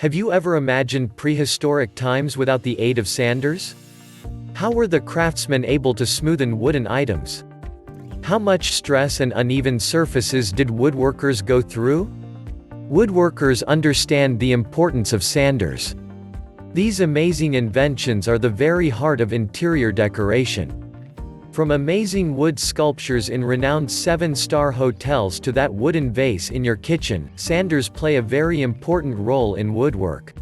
Have you ever imagined prehistoric times without the aid of sanders? How were the craftsmen able to smoothen wooden items? How much stress and uneven surfaces did woodworkers go through? Woodworkers understand the importance of sanders. These amazing inventions are the very heart of interior decoration. From amazing wood sculptures in renowned 7-star hotels to that wooden vase in your kitchen, sanders play a very important role in woodwork.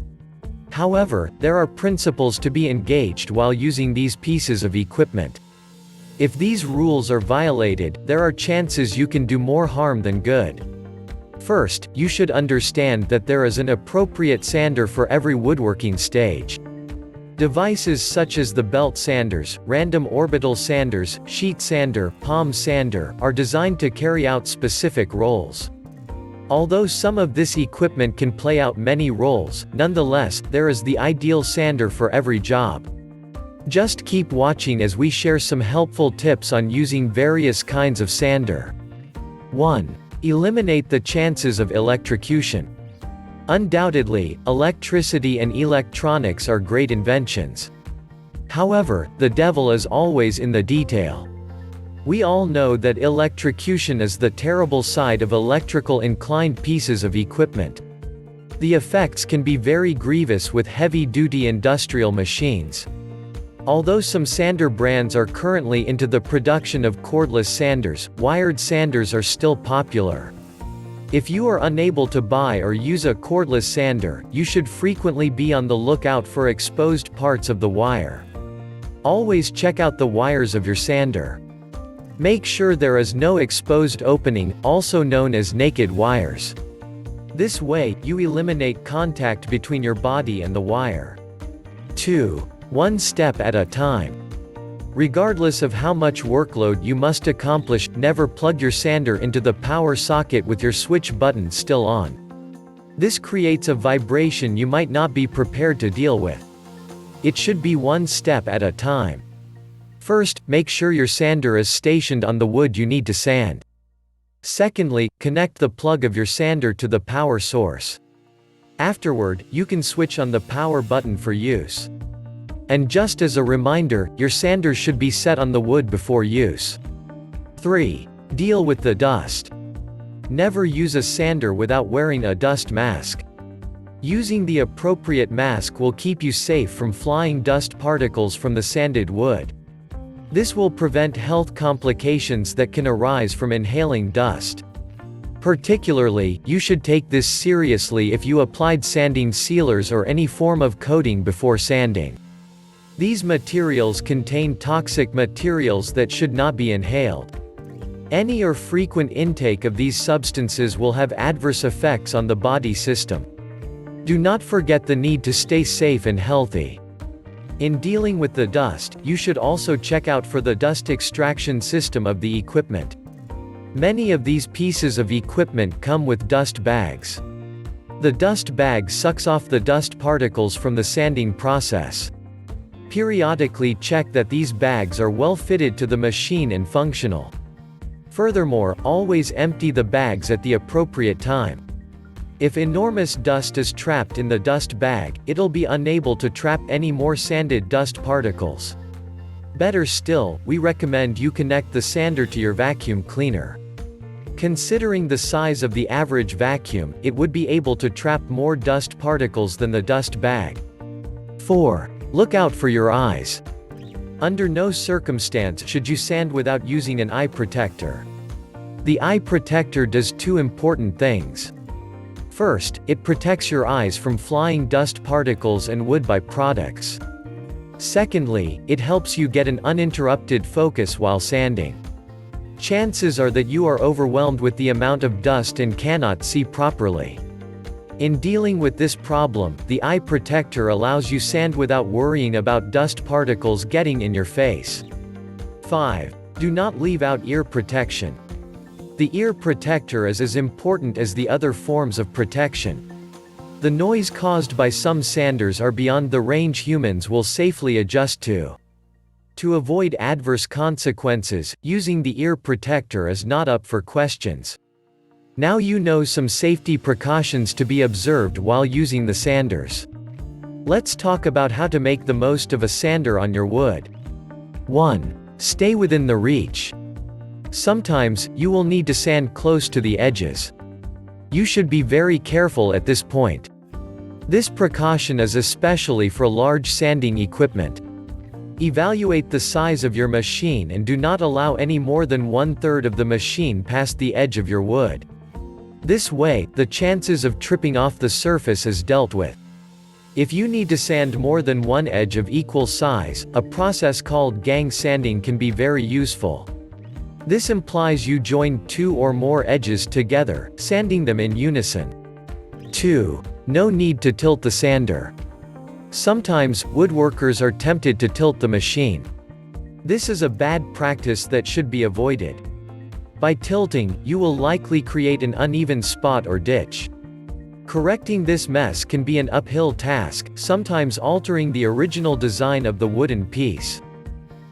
However, there are principles to be engaged while using these pieces of equipment. If these rules are violated, there are chances you can do more harm than good. First, you should understand that there is an appropriate sander for every woodworking stage. Devices such as the belt sanders, random orbital sanders, sheet sander, palm sander, are designed to carry out specific roles. Although some of this equipment can play out many roles, nonetheless, there is the ideal sander for every job. Just keep watching as we share some helpful tips on using various kinds of sander. 1. Eliminate the chances of electrocution. Undoubtedly, electricity and electronics are great inventions. However, the devil is always in the detail. We all know that electrocution is the terrible side of electrical inclined pieces of equipment. The effects can be very grievous with heavy-duty industrial machines. Although some sander brands are currently into the production of cordless sanders, wired sanders are still popular. If you are unable to buy or use a cordless sander, you should frequently be on the lookout for exposed parts of the wire. Always check out the wires of your sander. Make sure there is no exposed opening, also known as naked wires. This way, you eliminate contact between your body and the wire. 2. One step at a time. Regardless of how much workload you must accomplish, never plug your sander into the power socket with your switch button still on. This creates a vibration you might not be prepared to deal with. It should be one step at a time. First, make sure your sander is stationed on the wood you need to sand. Secondly, connect the plug of your sander to the power source. Afterward, you can switch on the power button for use. And just as a reminder, your sander should be set on the wood before use. 3. Deal with the dust. Never use a sander without wearing a dust mask. Using the appropriate mask will keep you safe from flying dust particles from the sanded wood. This will prevent health complications that can arise from inhaling dust. Particularly, you should take this seriously if you applied sanding sealers or any form of coating before sanding. These materials contain toxic materials that should not be inhaled. Any or frequent intake of these substances will have adverse effects on the body system. Do not forget the need to stay safe and healthy. In dealing with the dust, you should also check out for the dust extraction system of the equipment. Many of these pieces of equipment come with dust bags. The dust bag sucks off the dust particles from the sanding process. Periodically check that these bags are well fitted to the machine and functional. Furthermore, always empty the bags at the appropriate time. If enormous dust is trapped in the dust bag, it'll be unable to trap any more sanded dust particles. Better still, we recommend you connect the sander to your vacuum cleaner. Considering the size of the average vacuum, it would be able to trap more dust particles than the dust bag. 4. Look out for your eyes. Under no circumstance should you sand without using an eye protector. The eye protector does two important things. First, it protects your eyes from flying dust particles and wood byproducts. Secondly, it helps you get an uninterrupted focus while sanding. Chances are that you are overwhelmed with the amount of dust and cannot see properly. In dealing with this problem, the eye protector allows you sand without worrying about dust particles getting in your face. 5. Do not leave out ear protection. The ear protector is as important as the other forms of protection. The noise caused by some sanders are beyond the range humans will safely adjust to. To avoid adverse consequences, using the ear protector is not up for questions. Now you know some safety precautions to be observed while using the sanders. Let's talk about how to make the most of a sander on your wood. 1. Stay within the reach. Sometimes, you will need to sand close to the edges. You should be very careful at this point. This precaution is especially for large sanding equipment. Evaluate the size of your machine and do not allow any more than 1/3 of the machine past the edge of your wood. This way, the chances of tripping off the surface is dealt with. If you need to sand more than one edge of equal size, a process called gang sanding can be very useful. This implies you join 2 or more edges together, sanding them in unison. 2. No need to tilt the sander. Sometimes, woodworkers are tempted to tilt the machine. This is a bad practice that should be avoided. By tilting, you will likely create an uneven spot or ditch. Correcting this mess can be an uphill task, sometimes altering the original design of the wooden piece.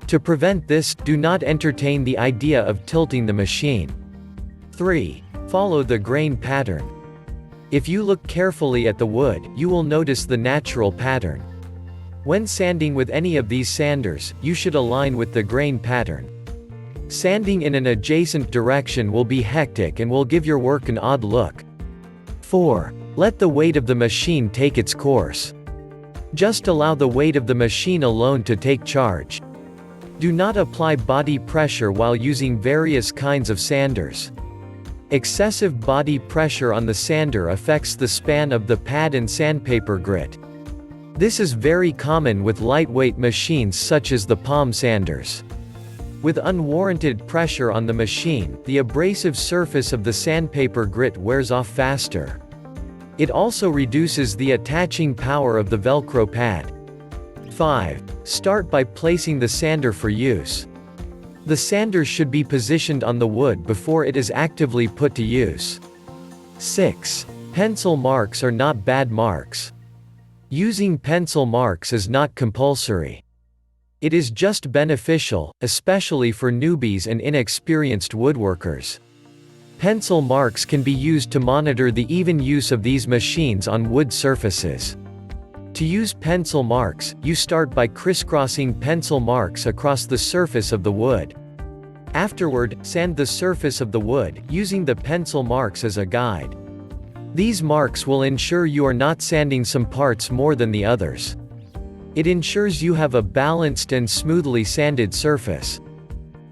To prevent this, do not entertain the idea of tilting the machine. 3. Follow the grain pattern. If you look carefully at the wood, you will notice the natural pattern. When sanding with any of these sanders, you should align with the grain pattern. Sanding in an adjacent direction will be hectic and will give your work an odd look. 4. Let the weight of the machine take its course. Just allow the weight of the machine alone to take charge. Do not apply body pressure while using various kinds of sanders. Excessive body pressure on the sander affects the span of the pad and sandpaper grit. This is very common with lightweight machines such as the palm sanders. With unwarranted pressure on the machine, the abrasive surface of the sandpaper grit wears off faster. It also reduces the attaching power of the Velcro pad. 5. Start by placing the sander for use. The sander should be positioned on the wood before it is actively put to use. 6. Pencil marks are not bad marks. Using pencil marks is not compulsory. It is just beneficial, especially for newbies and inexperienced woodworkers. Pencil marks can be used to monitor the even use of these machines on wood surfaces. To use pencil marks, you start by crisscrossing pencil marks across the surface of the wood. Afterward, sand the surface of the wood, using the pencil marks as a guide. These marks will ensure you are not sanding some parts more than the others. It ensures you have a balanced and smoothly sanded surface.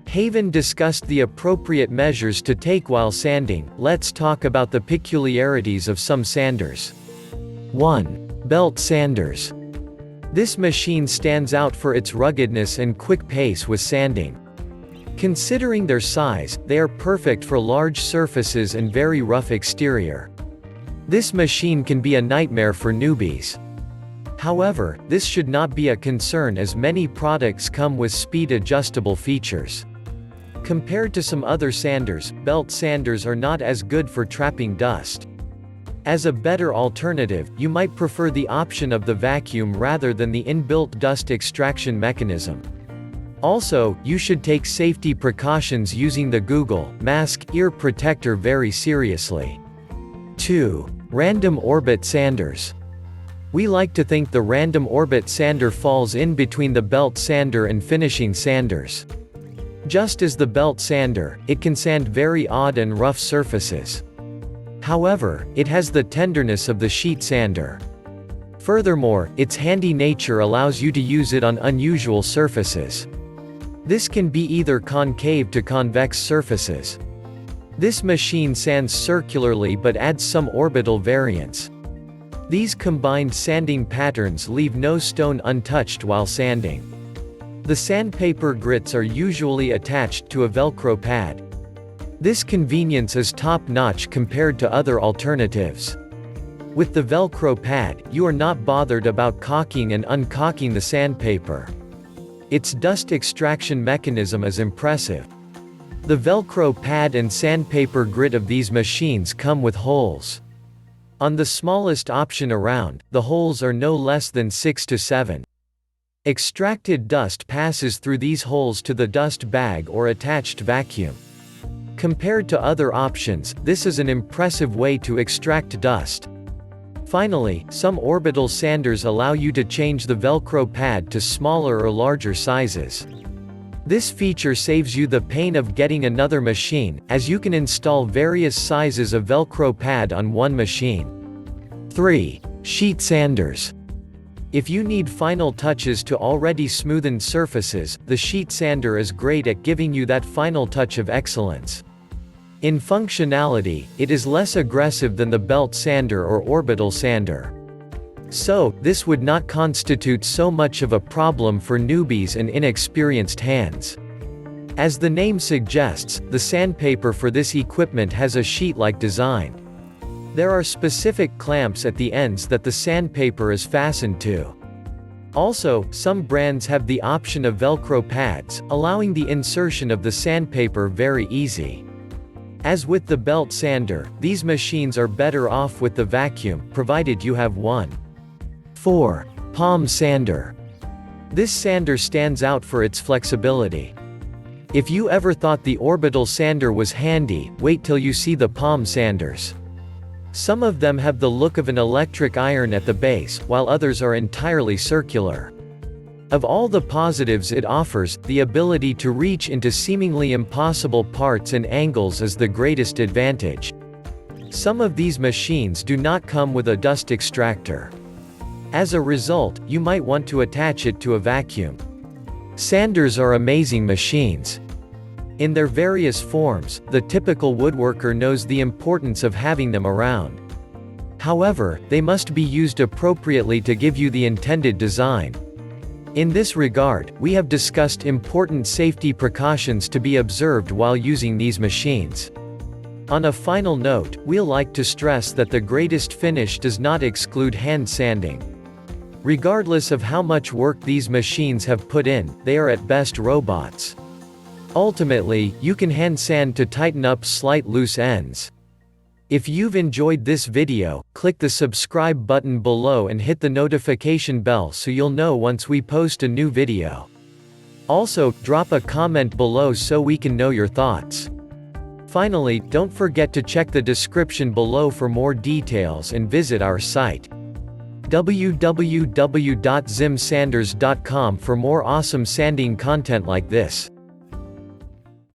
Haven discussed the appropriate measures to take while sanding. Let's talk about the peculiarities of some sanders. 1. Belt sanders. This machine stands out for its ruggedness and quick pace with sanding. Considering their size, they are perfect for large surfaces and very rough exterior. This machine can be a nightmare for newbies. However, this should not be a concern as many products come with speed-adjustable features. Compared to some other sanders, belt sanders are not as good for trapping dust. As a better alternative, you might prefer the option of the vacuum rather than the inbuilt dust extraction mechanism. Also, you should take safety precautions using the Google Mask ear protector very seriously. 2. Random orbit sanders. We like to think the random orbit sander falls in between the belt sander and finishing sanders. Just as the belt sander, it can sand very odd and rough surfaces. However, it has the tenderness of the sheet sander. Furthermore, its handy nature allows you to use it on unusual surfaces. This can be either concave to convex surfaces. This machine sands circularly but adds some orbital variants. These combined sanding patterns leave no stone untouched while sanding. The sandpaper grits are usually attached to a Velcro pad. This convenience is top-notch compared to other alternatives. With the Velcro pad, you are not bothered about caulking and uncaulking the sandpaper. Its dust extraction mechanism is impressive. The Velcro pad and sandpaper grit of these machines come with holes. On the smallest option around, the holes are no less than 6 to 7. Extracted dust passes through these holes to the dust bag or attached vacuum. Compared to other options, this is an impressive way to extract dust. Finally, some orbital sanders allow you to change the Velcro pad to smaller or larger sizes. This feature saves you the pain of getting another machine, as you can install various sizes of Velcro pad on one machine. 3. Sheet sanders. If you need final touches to already smoothened surfaces, the sheet sander is great at giving you that final touch of excellence. In functionality, it is less aggressive than the belt sander or orbital sander. So, this would not constitute so much of a problem for newbies and inexperienced hands. As the name suggests, the sandpaper for this equipment has a sheet-like design. There are specific clamps at the ends that the sandpaper is fastened to. Also, some brands have the option of Velcro pads, allowing the insertion of the sandpaper very easy. As with the belt sander, these machines are better off with the vacuum, provided you have one. 4. Palm sander. This sander stands out for its flexibility. If you ever thought the orbital sander was handy, wait till you see the palm sanders. Some of them have the look of an electric iron at the base, while others are entirely circular. Of all the positives it offers, the ability to reach into seemingly impossible parts and angles is the greatest advantage. Some of these machines do not come with a dust extractor. As a result, you might want to attach it to a vacuum. Sanders are amazing machines. In their various forms, the typical woodworker knows the importance of having them around. However, they must be used appropriately to give you the intended design. In this regard, we have discussed important safety precautions to be observed while using these machines. On a final note, we'll like to stress that the greatest finish does not exclude hand sanding. Regardless of how much work these machines have put in, they are at best robots. Ultimately, you can hand sand to tighten up slight loose ends. If you've enjoyed this video, click the subscribe button below and hit the notification bell so you'll know once we post a new video. Also, drop a comment below so we can know your thoughts. Finally, don't forget to check the description below for more details and visit our site www.zimsanders.com for more awesome sanding content like this.